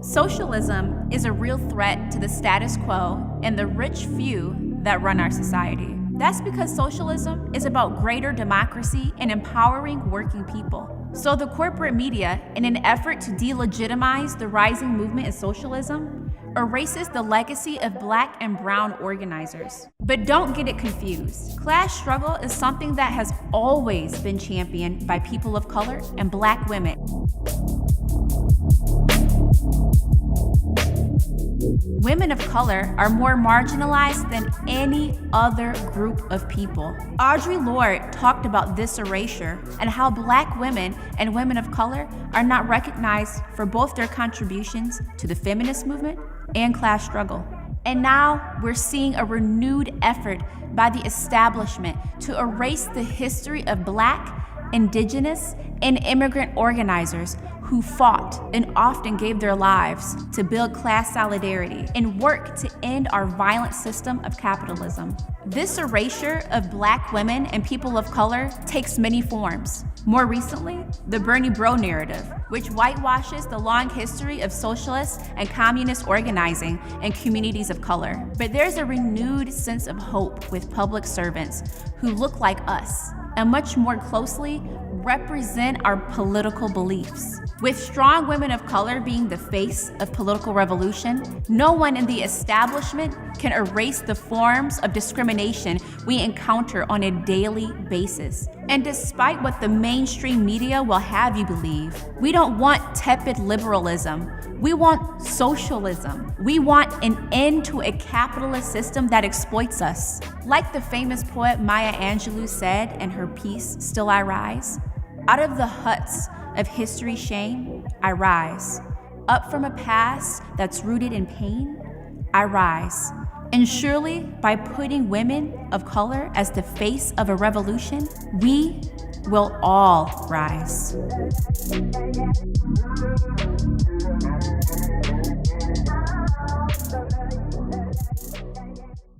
Socialism is a real threat to the status quo and the rich few that run our society. That's because socialism is about greater democracy and empowering working people. So the corporate media, in an effort to delegitimize the rising movement in socialism, erases the legacy of Black and brown organizers. But don't get it confused. Class struggle is something that has always been championed by people of color and Black women. Women of color are more marginalized than any other group of people. Audre Lorde talked about this erasure and how Black women and women of color are not recognized for both their contributions to the feminist movement and class struggle. And now we're seeing a renewed effort by the establishment to erase the history of Black, Indigenous, and immigrant organizers who fought and often gave their lives to build class solidarity and work to end our violent system of capitalism. This erasure of Black women and people of color takes many forms. More recently, the Bernie Bro narrative, which whitewashes the long history of socialist and communist organizing in communities of color. But there's a renewed sense of hope with public servants who look like us and much more closely represent our political beliefs. With strong women of color being the face of political revolution, no one in the establishment can erase the forms of discrimination we encounter on a daily basis. And despite what the mainstream media will have you believe, we don't want tepid liberalism. We want socialism. We want an end to a capitalist system that exploits us. Like the famous poet Maya Angelou said in her piece, Still I Rise, out of the huts of history's shame, I rise. Up from a past that's rooted in pain, I rise. And surely, by putting women of color as the face of a revolution, we will all rise.